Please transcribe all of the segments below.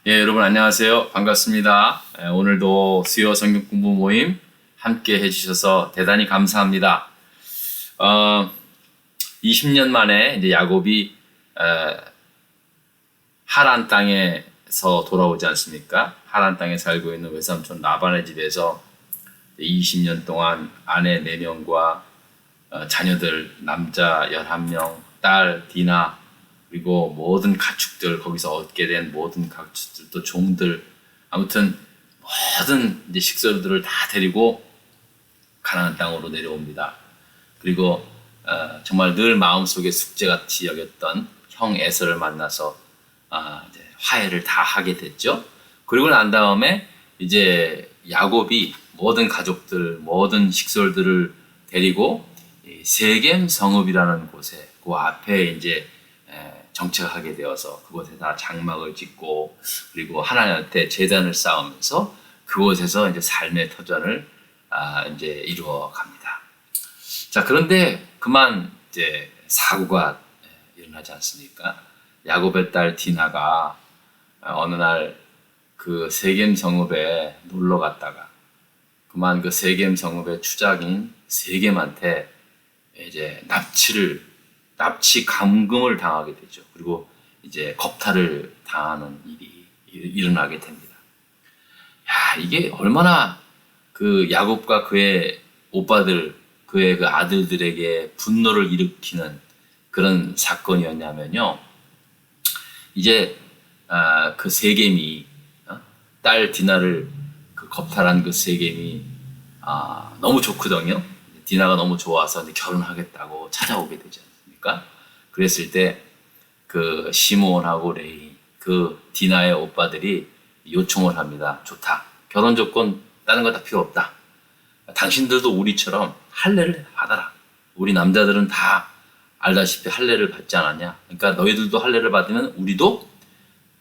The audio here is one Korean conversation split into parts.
예, 여러분 안녕하세요. 반갑습니다. 오늘도 수요 성경 공부 모임 함께 해주셔서 대단히 감사합니다. 20년 만에 이제 야곱이 하란 땅에서 돌아오지 않습니까? 하란 땅에 살고 있는 외삼촌 라반의 집에서 20년 동안 아내 4명과 자녀들 남자 11명, 딸 디나, 그리고 모든 가축들, 거기서 얻게 된 모든 가축들, 또 종들, 아무튼 모든 이제 식솔들을 다 데리고 가나안 땅으로 내려옵니다. 그리고 정말 늘 마음속에 숙제같이 여겼던 형 에서를 만나서 이제 화해를 다 하게 됐죠. 그리고 난 다음에 이제 야곱이 모든 가족들, 모든 식솔들을 데리고 세겜 성읍이라는 곳에 그 앞에 이제 정착하게 되어서 그곳에다 장막을 짓고 그리고 하나님한테 제단을 쌓으면서 그곳에서 이제 삶의 터전을 이제 이루어 갑니다. 자, 그런데 그만 이제 사고가 일어나지 않습니까? 야곱의 딸 디나가 어느 날 그 세겜 성읍에 놀러 갔다가 그만 그 세겜 성읍의 추장인 세겜한테 이제 납치 감금을 당하게 되죠. 그리고 이제 겁탈을 당하는 일이 일어나게 됩니다. 야, 이게 얼마나 그 야곱과 그의 오빠들, 그의 그 아들들에게 분노를 일으키는 그런 사건이었냐면요. 이제 그 세겜이 딸 디나를 그 겁탈한 그 세겜이 너무 좋거든요. 디나가 너무 좋아서 이제 결혼하겠다고 찾아오게 되지 않습니까? 그랬을 때 그 시므온하고 레위, 그 디나의 오빠들이 요청을 합니다. 좋다. 결혼 조건 다른 거 다 필요 없다. 당신들도 우리처럼 할례를 받아라. 우리 남자들은 다 알다시피 할례를 받지 않았냐. 그러니까 너희들도 할례를 받으면 우리도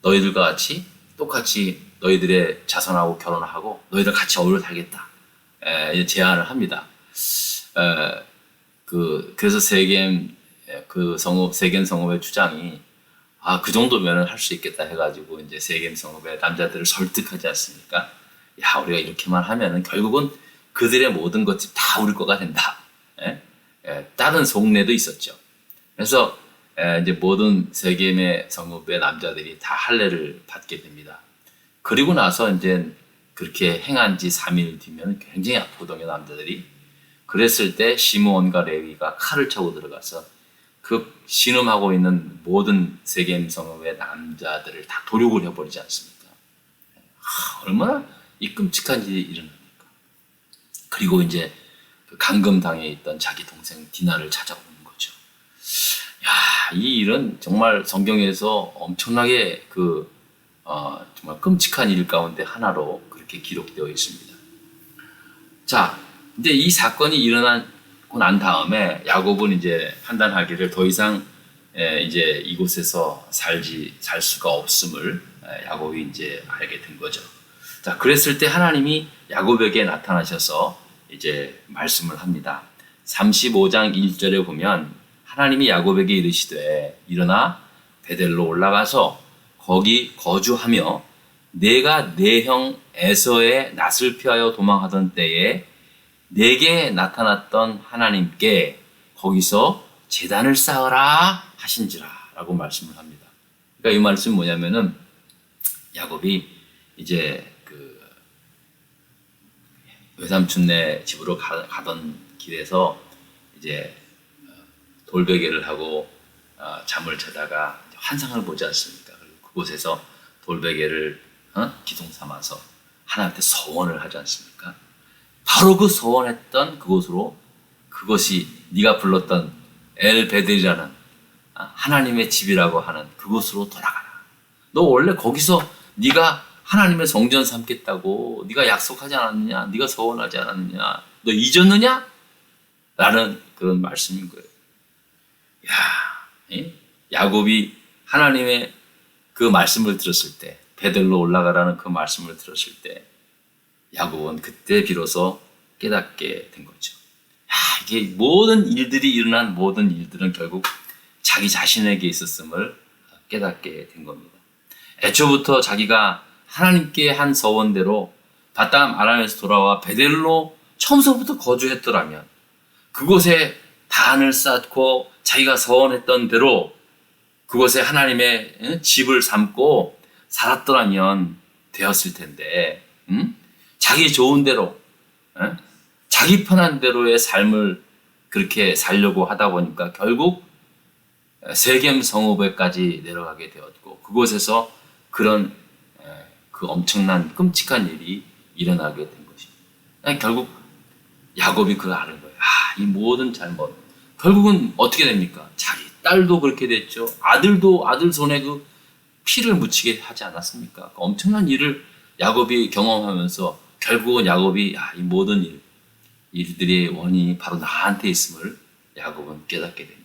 너희들과 같이 똑같이 너희들의 자손하고 결혼하고 너희들 같이 어울려 살겠다. 제안을 합니다. 그래서 세겜 성읍의 주장이 그 정도면 할 수 있겠다 해가지고 이제 세겜 성읍의 남자들을 설득하지 않습니까? 야, 우리가 이렇게만 하면은 결국은 그들의 모든 것이 다 우리 거가 된다. 다른 속내도 있었죠. 그래서 이제 모든 세겜의 성읍의 남자들이 다 할례를 받게 됩니다. 그리고 나서 이제 그렇게 행한 지 3일 뒤면 굉장히 아프거든요, 남자들이. 그랬을 때 시므온과 레위가 칼을 차고 들어가서 그 신음하고 있는 모든 세겜 성읍의 남자들을 다 도륙을 해버리지 않습니까? 얼마나 이 끔찍한 일이 일어납니까? 그리고 이제 그 감금당해 있던 자기 동생 디나를 찾아오는 거죠. 야, 이 일은 정말 성경에서 엄청나게 정말 끔찍한 일 가운데 하나로 그렇게 기록되어 있습니다. 자, 이제 이 사건이 일어나고 난 다음에 야곱은 이제 판단하기를 더 이상 이제 이곳에서 살 수가 없음을 야곱이 이제 알게 된 거죠. 자, 그랬을 때 하나님이 야곱에게 나타나셔서 이제 말씀을 합니다. 35장 1절에 보면 하나님이 야곱에게 이르시되 일어나 베델로 올라가서 거기 거주하며 내가 내 형 에서의 낯을 피하여 도망하던 때에 내게 나타났던 하나님께 거기서 제단을 쌓으라 하신지라 라고 말씀을 합니다. 그러니까 이 말씀은 뭐냐면은 야곱이 이제 그 외삼촌네 집으로 가던 길에서 이제 돌베개를 하고 잠을 자다가 환상을 보지 않습니까? 그리고 그곳에서 돌베개를 기둥 삼아서 하나님한테 서원을 하지 않습니까? 바로 그 서원했던 그것이 네가 불렀던 엘베델이라는 하나님의 집이라고 하는 그곳으로 돌아가라. 너 원래 거기서 네가 하나님의 성전 삼겠다고 네가 약속하지 않았느냐? 네가 서원하지 않았느냐? 너 잊었느냐? 라는 그런 말씀인 거예요. 야, 야곱이 하나님의 그 말씀을 들었을 때, 베델로 올라가라는 그 말씀을 들었을 때 야곱은 그때 비로소 깨닫게 된 거죠. 이게 모든 일들이 일어난 모든 일들은 결국 자기 자신에게 있었음을 깨닫게 된 겁니다. 애초부터 자기가 하나님께 한 서원대로 바담 아람에서 돌아와 베델로 처음서부터 거주했더라면, 그곳에 단을 쌓고 자기가 서원했던 대로 그곳에 하나님의 집을 삼고 살았더라면 되었을 텐데, 자기 좋은 대로, 자기 편한 대로의 삶을 그렇게 살려고 하다 보니까 결국 세겜 성읍에까지 내려가게 되었고, 그곳에서 그런 그 엄청난 끔찍한 일이 일어나게 된 것입니다. 결국 야곱이 그걸 아는 거예요. 이 모든 잘못, 결국은 어떻게 됩니까? 자기 딸도 그렇게 됐죠. 아들도 아들 손에 그 피를 묻히게 하지 않았습니까? 그 엄청난 일을 야곱이 경험하면서 결국은 야곱이 이 모든 일들의 원인이 바로 나한테 있음을 야곱은 깨닫게 됩니다.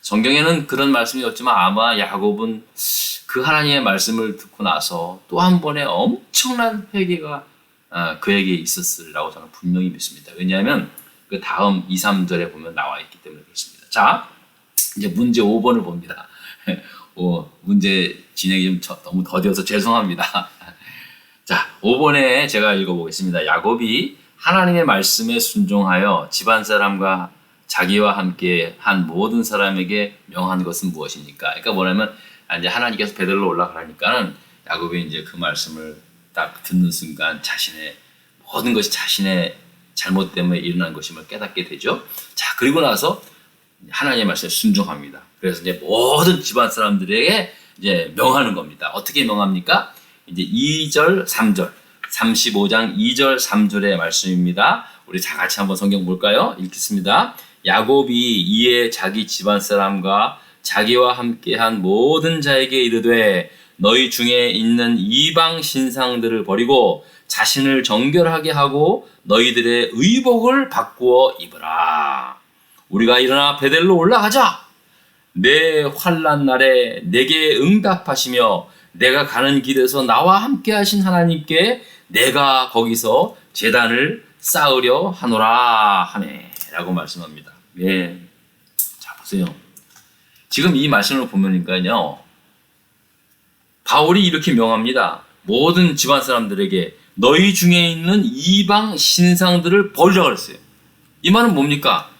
성경에는 그런 말씀이 없지만 아마 야곱은 그 하나님의 말씀을 듣고 나서 또 한 번의 엄청난 회개가 그에게 있었으리라고 저는 분명히 믿습니다. 왜냐하면 그 다음 2, 3절에 보면 나와 있기 때문에 그렇습니다. 자, 이제 문제 5번을 봅니다. 문제 진행이 좀 너무 더뎌서 죄송합니다. 자, 5번에 제가 읽어보겠습니다. 야곱이 하나님의 말씀에 순종하여 집안 사람과 자기와 함께 한 모든 사람에게 명한 것은 무엇입니까? 그러니까 뭐냐면 이제 하나님께서 베델로 올라가라니까는 야곱이 이제 그 말씀을 딱 듣는 순간 자신의 모든 것이 자신의 잘못 때문에 일어난 것임을 깨닫게 되죠. 자, 그리고 나서 하나님의 말씀에 순종합니다. 그래서 이제 모든 집안 사람들에게 이제 명하는 겁니다. 어떻게 명합니까? 이제 2절, 3절, 35장 2절, 3절의 말씀입니다. 우리 다 같이 한번 성경 볼까요? 읽겠습니다. 야곱이 이에 자기 집안 사람과 자기와 함께한 모든 자에게 이르되 너희 중에 있는 이방 신상들을 버리고 자신을 정결하게 하고 너희들의 의복을 바꾸어 입으라. 우리가 일어나 베델로 올라가자. 내 환난 날에 내게 응답하시며 내가 가는 길에서 나와 함께 하신 하나님께 내가 거기서 제단을 쌓으려 하노라 하네 라고 말씀합니다. 예. 자, 보세요. 지금 이 말씀을 보면요, 바울이 이렇게 명합니다. 모든 집안 사람들에게 너희 중에 있는 이방 신상들을 버리라 그랬어요. 이 말은 뭡니까?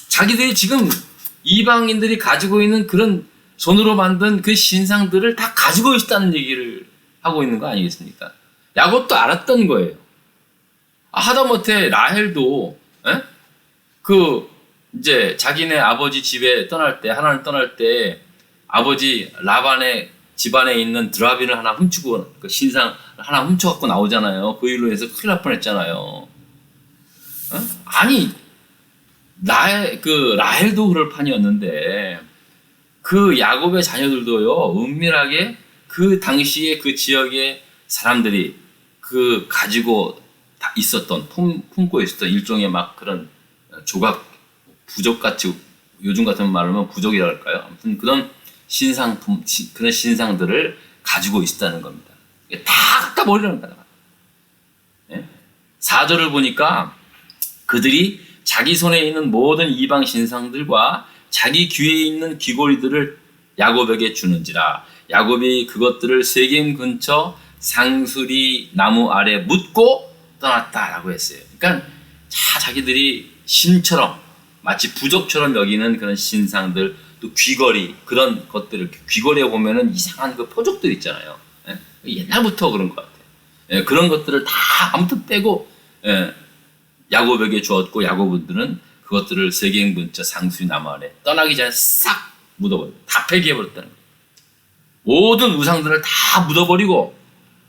자기들이 지금 이방인들이 가지고 있는 그런 손으로 만든 그 신상들을 다 가지고 있다는 얘기를 하고 있는 거 아니겠습니까? 야곱도 알았던 거예요. 하다못해 라헬도 이제 자기네 아버지 집에 떠날 때, 하나님 떠날 때 아버지 라반의 집안에 있는 드라빈을 하나 훔치고, 그 신상 하나 훔쳐갖고 나오잖아요. 그 일로 해서 큰일 날 뻔했잖아요. 아니, 라헬도 그럴 판이었는데, 그 야곱의 자녀들도요, 은밀하게 그 당시에 그 지역의 사람들이 그 가지고 있었던, 품고 있었던 일종의 막 그런 조각, 부족같이, 요즘 같은 말로 하면 부족이라 할까요? 아무튼 그런 그런 신상들을 가지고 있었다는 겁니다. 다 갖다 버리라는 거다. 4절을 보니까 그들이 자기 손에 있는 모든 이방 신상들과 자기 귀에 있는 귀고리들을 야곱에게 주는지라. 야곱이 그것들을 세겜 근처 상수리 나무 아래 묻고 떠났다라고 했어요. 그러니까 자기들이 신처럼 마치 부족처럼 여기는 그런 신상들, 또 귀걸이, 그런 것들을, 귀걸이에 보면은 이상한 그 표적들 있잖아요. 옛날부터 그런 것 같아요. 그런 것들을 다 아무튼 떼고 야곱에게 주었고, 야곱들은 그것들을 세겜 근처 상수리 나무 아래 떠나기 전에 싹 묻어버려요. 다 폐기해버렸다는 거예요. 모든 우상들을 다 묻어버리고,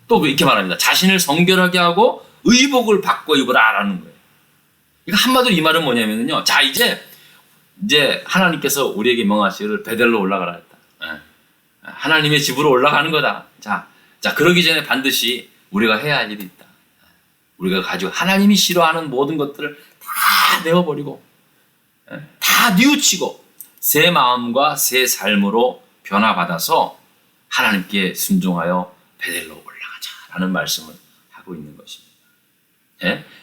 또 이렇게 말합니다. 자신을 성결하게 하고 의복을 바꿔 입으라라는 거예요. 그러니까 한마디로 이 말은 뭐냐면요. 자, 이제 하나님께서 우리에게 명하시기를 베델로 올라가라 했다. 하나님의 집으로 올라가는 거다. 자, 그러기 전에 반드시 우리가 해야 할 일이 있다. 우리가 가지고 하나님이 싫어하는 모든 것들을 다 내어버리고, 다 뉘우치고 새 마음과 새 삶으로 변화받아서 하나님께 순종하여 베델로 올라가자라는 말씀을 하고 있는 것입니다.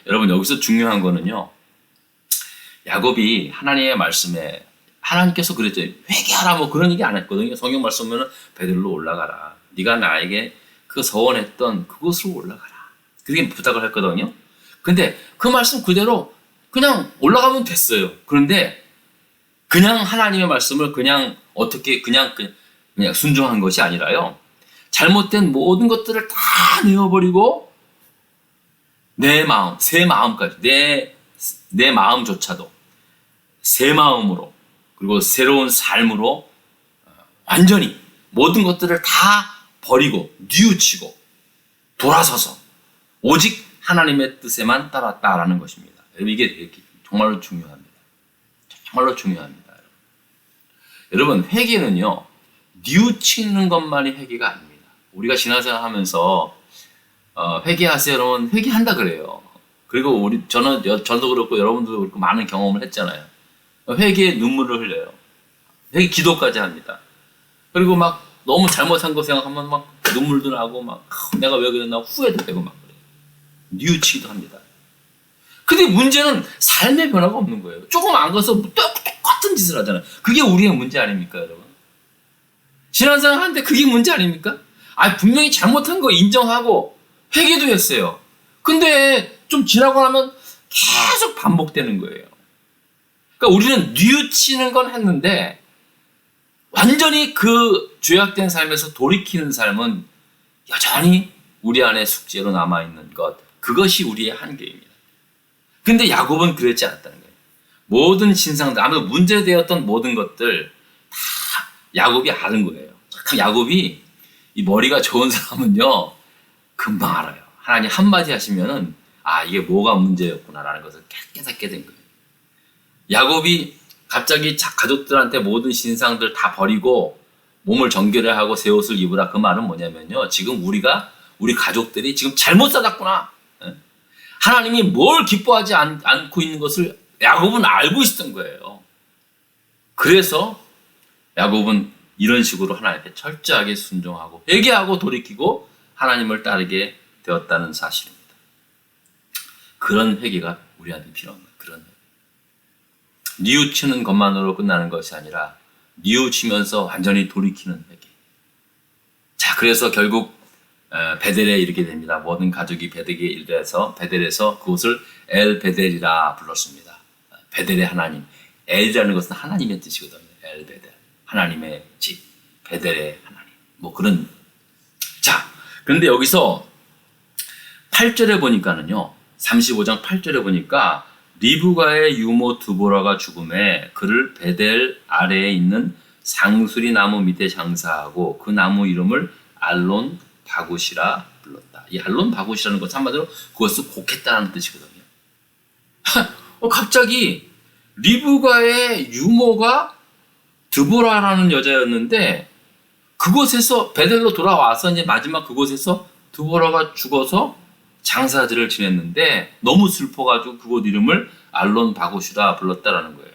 여러분, 여기서 중요한 거는요, 야곱이 하나님의 말씀에 하나님께서 그랬죠. 회개하라 뭐 그런 얘기 안 했거든요. 성경 말씀 보면 베들로 올라가라. 네가 나에게 그 서원했던 그곳으로 올라가라. 그렇게 부탁을 했거든요. 근데 그 말씀 그대로 그냥 올라가면 됐어요. 그런데 그냥 하나님의 말씀을 그냥 어떻게 그냥 순종한 것이 아니라요. 잘못된 모든 것들을 다 내어버리고 내 마음, 새 마음까지 내 마음조차도 새 마음으로 그리고 새로운 삶으로 완전히 모든 것들을 다 버리고 뉘우치고 돌아서서 오직 하나님의 뜻에만 따랐다라는 것입니다. 여러분 이게 정말로 중요합니다. 정말로 중요합니다. 여러분 회개는요. 뉘우치는 것만이 회개가 아닙니다. 우리가 신앙생활 하면서 회개하세요 여러분 회개한다 그래요. 그리고 저도 그렇고 여러분도 그렇고 많은 경험을 했잖아요. 회개에 눈물을 흘려요. 회개 기도까지 합니다. 그리고 막 너무 잘못한 거 생각하면 막 눈물도 나고 막 내가 왜 그랬나 후회도 되고 막 그래요. 뉘우치기도 합니다. 근데 문제는 삶의 변화가 없는 거예요. 조금 안 가서 똑같은 짓을 하잖아요. 그게 우리의 문제 아닙니까 여러분? 신앙생활 하는데 그게 문제 아닙니까? 분명히 잘못한 거 인정하고 회개도 했어요. 근데 좀 지나고 나면 계속 반복되는 거예요. 그러니까 우리는 뉘우치는 건 했는데 완전히 그 죄악된 삶에서 돌이키는 삶은 여전히 우리 안에 숙제로 남아있는 것, 그것이 우리의 한계입니다. 근데 야곱은 그랬지 않았다는 거예요. 모든 신상들, 아무튼 문제되었던 모든 것들 다 야곱이 아는 거예요. 참 야곱이 이 머리가 좋은 사람은요 금방 알아요. 하나님 한마디 하시면은 이게 뭐가 문제였구나라는 것을 깨닫게 된 거예요. 야곱이 갑자기 가족들한테 모든 신상들 다 버리고 몸을 정결해 하고 새 옷을 입으라 그 말은 뭐냐면요. 지금 우리 가족들이 지금 잘못 살았구나. 하나님이 뭘 기뻐하지 않고 있는 것을 야곱은 알고 있었던 거예요. 그래서 야곱은 이런 식으로 하나님께 철저하게 순종하고 회개하고 돌이키고 하나님을 따르게 되었다는 사실입니다. 그런 회개가 우리한테 필요합니다. 그런 회개. 뉘우치는 것만으로 끝나는 것이 아니라 뉘우치면서 완전히 돌이키는 회개. 자, 그래서 결국 베델에 이르게 됩니다. 모든 가족이 베델에 이르러서 베델에서 그곳을 엘 베델이라 불렀습니다. 베델의 하나님. 엘이라는 것은 하나님의 뜻이거든요. 엘 베델. 하나님의 집. 베델의 하나님. 뭐 그런. 자, 그런데 여기서 8절에 보니까는요. 35장 8절에 보니까 리브가의 유모 드보라가 죽음에 그를 베델 아래에 있는 상수리 나무 밑에 장사하고 그 나무 이름을 알론 바굿이라 불렀다. 이 알론 바굿이라는 것은 한마디로 그것을 곡했다는 뜻이거든요. 갑자기 리브가의 유모가 드보라라는 여자였는데 그곳에서 베델로 돌아와서 이제 마지막 그곳에서 드보라가 죽어서 장사들을 지냈는데 너무 슬퍼가지고 그곳 이름을 알론 바굿이라 불렀다라는 거예요.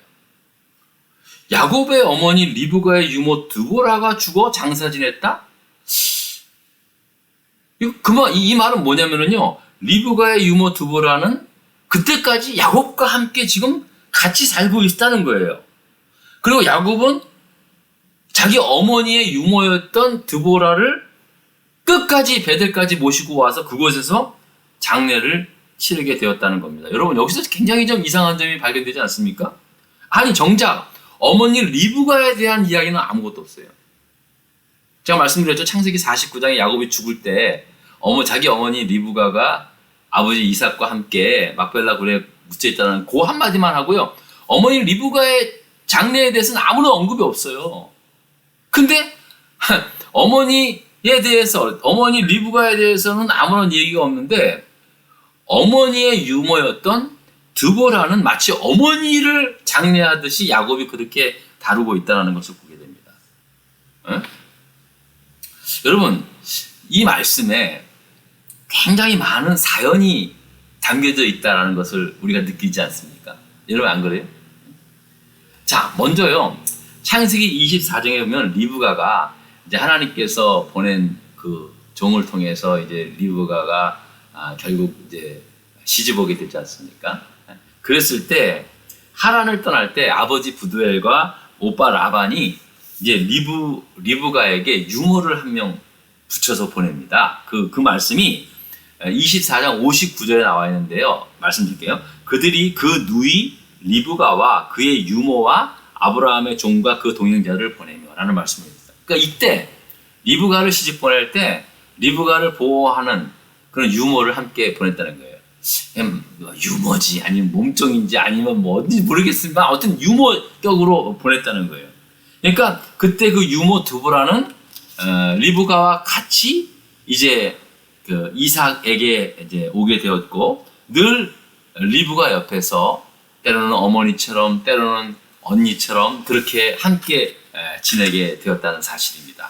야곱의 어머니 리브가의 유모 드보라가 죽어 장사 지냈다? 이 말은 뭐냐면요. 리브가의 유모 드보라는 그때까지 야곱과 함께 지금 같이 살고 있다는 거예요. 그리고 야곱은 자기 어머니의 유모였던 드보라를 끝까지 베델까지 모시고 와서 그곳에서 장례를 치르게 되었다는 겁니다. 여러분 여기서 굉장히 좀 이상한 점이 발견되지 않습니까? 정작 어머니 리브가에 대한 이야기는 아무것도 없어요. 제가 말씀드렸죠. 창세기 49장에 야곱이 죽을 때 자기 어머니 리브가가 아버지 이삭과 함께 막벨라 굴에 묻혀있다는 그 한마디만 하고요. 어머니 리브가의 장례에 대해서는 아무런 언급이 없어요. 근데 어머니 리브가에 대해서는 아무런 얘기가 없는데 어머니의 유모였던 드보라는 마치 어머니를 장례하듯이 야곱이 그렇게 다루고 있다는 것을 보게 됩니다. 여러분 이 말씀에 굉장히 많은 사연이 담겨져 있다는 것을 우리가 느끼지 않습니까? 여러분 안 그래요? 자, 먼저요. 창세기 24장에 보면 리브가가 이제 하나님께서 보낸 그 종을 통해서 이제 리브가가 결국 이제 시집오게 되지 않습니까? 그랬을 때 하란을 떠날 때 아버지 부두엘과 오빠 라반이 이제 리브가에게 유모를 한 명 붙여서 보냅니다. 그 말씀이 24장 59절에 나와 있는데요. 말씀드릴게요. 그들이 그 누이 리브가와 그의 유모와 아브라함의 종과 그 동행자를 보내며 라는 말씀입니다. 그러니까 이때 리브가를 시집 보낼 때 리브가를 보호하는 그런 유모를 함께 보냈다는 거예요. 유모지 아니면 몸종인지 아니면 뭐 어딘지 모르겠지만 어떤 유모격으로 보냈다는 거예요. 그러니까 그때 그 유모 드보라는 리브가와 같이 이제 그 이삭에게 이제 오게 되었고 늘 리브가 옆에서 때로는 어머니처럼 때로는 언니처럼 그렇게 함께 지내게 되었다는 사실입니다.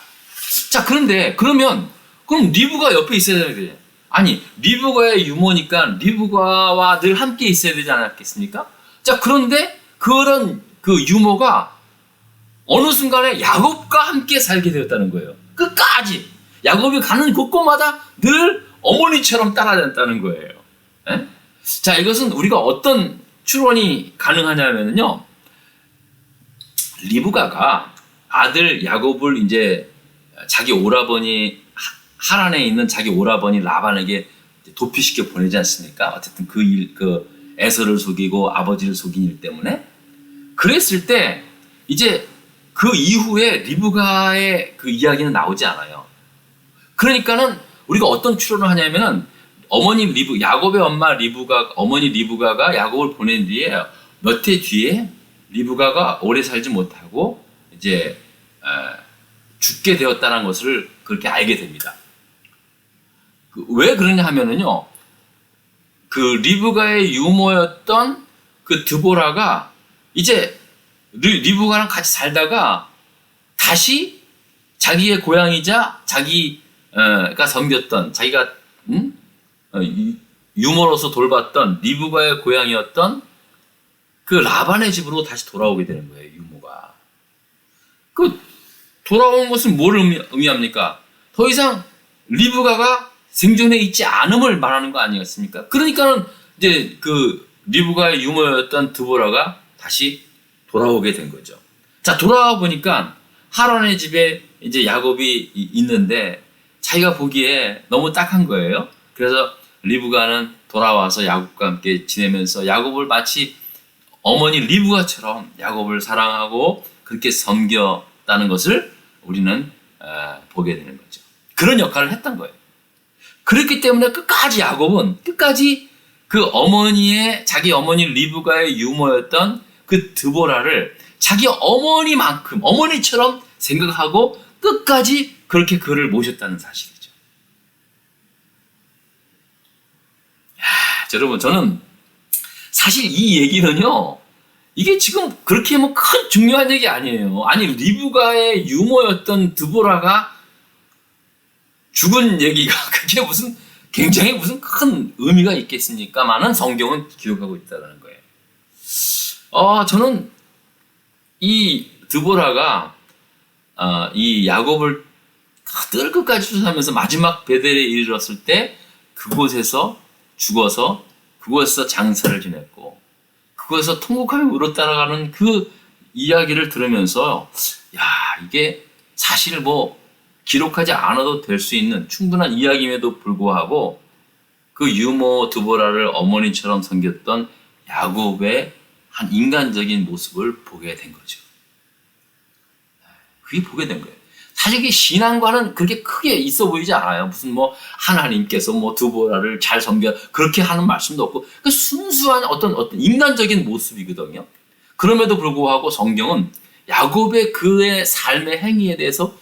자, 그런데 그럼 리브가 옆에 있어야 되는 거예요. 아니, 리브가의 유모니까 리브가와 늘 함께 있어야 되지 않았겠습니까? 자, 그런데 그런 그 유모가 어느 순간에 야곱과 함께 살게 되었다는 거예요. 끝까지 야곱이 가는 곳곳마다 늘 어머니처럼 따라다녔다는 거예요. 에? 자, 이것은 우리가 어떤 추론이 가능하냐면요, 리브가가 아들 야곱을 이제 자기 오라버니 하란에 있는 자기 오라버니 라반에게 도피시켜 보내지 않습니까? 어쨌든 그 에서를 속이고 아버지를 속인 일 때문에. 그랬을 때 이제 그 이후에 리브가의 그 이야기는 나오지 않아요. 그러니까는 우리가 어떤 추론을 하냐면은 야곱의 어머니 리브가가 야곱을 보낸 뒤에 몇 해 뒤에 리브가가 오래 살지 못하고 이제 죽게 되었다는 것을 그렇게 알게 됩니다. 왜 그러냐 하면은요, 그 리브가의 유모였던 그 드보라가 이제 리브가랑 같이 살다가 다시 자기의 고향이자 자기가 섬겼던 자기가 유모로서 돌봤던 리브가의 고향이었던 그 라반의 집으로 다시 돌아오게 되는 거예요. 유모가 그 돌아온 것은 뭘 의미합니까? 더 이상 리브가가 생존해 있지 않음을 말하는 거 아니겠습니까? 그러니까는 이제 그 리브가의 유모였던 드보라가 다시 돌아오게 된 거죠. 자, 돌아와 보니까 하란의 집에 이제 야곱이 있는데 자기가 보기에 너무 딱한 거예요. 그래서 리브가는 돌아와서 야곱과 함께 지내면서 야곱을 마치 어머니 리브가처럼 야곱을 사랑하고 그렇게 섬겼다는 것을 우리는 보게 되는 거죠. 그런 역할을 했던 거예요. 그렇기 때문에 야곱은 끝까지 그 자기 어머니 리브가의 유모였던 그 드보라를 자기 어머니만큼 어머니처럼 생각하고 끝까지 그렇게 그를 모셨다는 사실이죠. 여러분, 저는 사실 이 얘기는요, 이게 지금 그렇게 뭐 큰 중요한 얘기 아니에요. 아니, 리브가의 유모였던 드보라가 죽은 얘기가 그게 굉장히 무슨 큰 의미가 있겠습니까만은 성경은 기록하고 있다는 거예요. 저는 이 드보라가 이 야곱을 뜰 끝까지 쫓아가면서 마지막 베델에 이르렀을 때 그곳에서 죽어서 그곳에서 장사를 지냈고 그곳에서 통곡하며 울어 따라가는 그 이야기를 들으면서 이게 사실 뭐 기록하지 않아도 될 수 있는 충분한 이야기임에도 불구하고 그 유모 드보라를 어머니처럼 섬겼던 야곱의 한 인간적인 모습을 보게 된 거죠. 그게 보게 된 거예요. 사실 이게 신앙과는 그렇게 크게 있어 보이지 않아요. 무슨 뭐 하나님께서 뭐 드보라를 잘 섬겨 그렇게 하는 말씀도 없고 그 순수한 어떤 인간적인 모습이거든요. 그럼에도 불구하고 성경은 야곱의 그의 삶의 행위에 대해서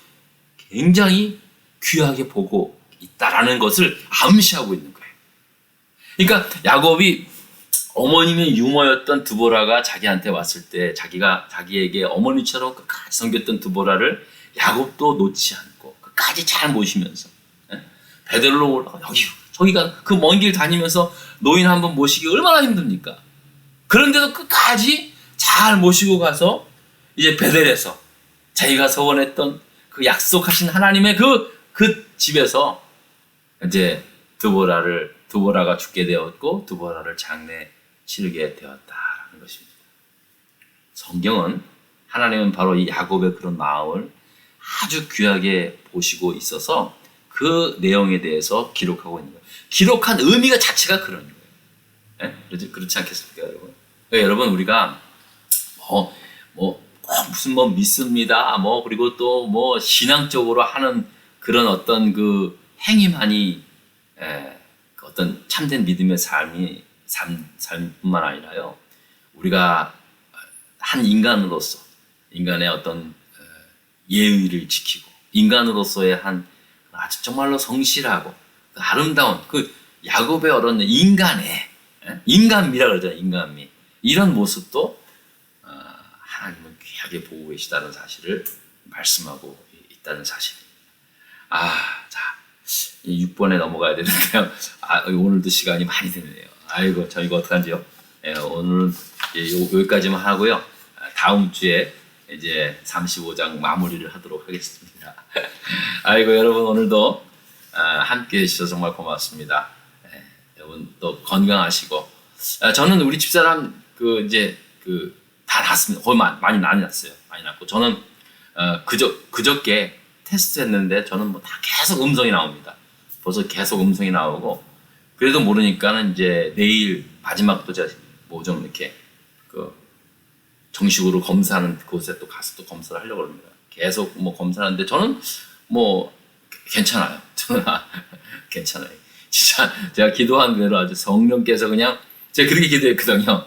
굉장히 귀하게 보고 있다라는 것을 암시하고 있는 거예요. 그러니까 야곱이 어머님의 유모였던 드보라가 자기한테 왔을 때 자기에게 어머니처럼 끝까지 섬겼던 드보라를 야곱도 놓지 않고 끝까지 잘 모시면서 베델로 올라가 저기가 그 먼 길 다니면서 노인 한 번 모시기 얼마나 힘듭니까? 그런데도 끝까지 잘 모시고 가서 이제 베델에서 자기가 서원했던 그 약속하신 하나님의 그 집에서 이제 드보라가 죽게 되었고 드보라를 장례 치르게 되었다라는 것입니다. 성경은 하나님은 바로 이 야곱의 그런 마음을 아주 귀하게 보시고 있어서 그 내용에 대해서 기록하고 있는 거예요. 기록한 의미가 자체가 그런 거예요. 네? 그렇지 않겠습니까, 여러분? 그러니까 여러분, 우리가 꼭 무슨 믿습니다, 그리고 또 신앙적으로 하는 그런 어떤 그 행위만이 그 어떤 참된 믿음의 삶뿐만 아니라요, 우리가 한 인간으로서 인간의 어떤 예의를 지키고 인간으로서의 한 아주 정말로 성실하고 그 아름다운 그 야곱의 어떤 인간미라 그러잖아요. 인간미. 이런 모습도 하나님은 귀하게 보고 계시다는 사실을 말씀하고 있다는 사실입니다. 자, 6번에 넘어가야 되는데요. 오늘도 시간이 많이 되네요. 아이고, 저 이거 어떡하지요? 오늘은 여기까지만 하고요. 다음 주에 이제 35장 마무리를 하도록 하겠습니다. 아이고, 여러분, 오늘도 함께 해주셔서 정말 고맙습니다. 여러분 또 건강하시고, 저는 우리 집사람 다 났습니다. 거의 많이 났어요. 많이 났고, 저는 그저께 테스트 했는데 저는 다 계속 음성이 나옵니다. 벌써 계속 음성이 나오고, 그래도 모르니까는 이제 내일 마지막도 제가 좀 이렇게 정식으로 검사하는 곳에 또 가서 또 검사를 하려고 합니다. 계속 검사하는데 저는 괜찮아요. 저는 괜찮아요. 진짜 제가 기도한 대로 아주 성령께서 그냥, 제가 그렇게 기도했거든요.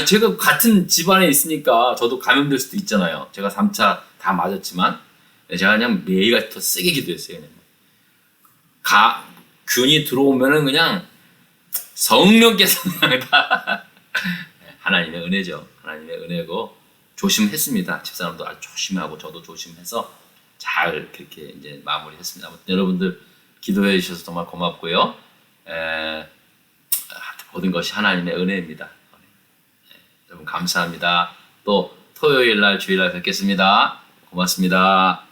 제가 같은 집안에 있으니까 저도 감염될 수도 있잖아요. 제가 3차 다 맞았지만 제가 그냥 매일같이 더 세게 기도했어요. 그냥 균이 들어오면은 그냥 성령께서 그냥 다 하나님의 은혜죠. 하나님의 은혜고, 조심했습니다. 집사람도 아주 조심하고 저도 조심해서 잘 그렇게 이제 마무리했습니다. 아무튼 여러분들 기도해 주셔서 정말 고맙고요. 모든 것이 하나님의 은혜입니다. 여러분 감사합니다. 또 토요일 날 주일 날 뵙겠습니다. 고맙습니다.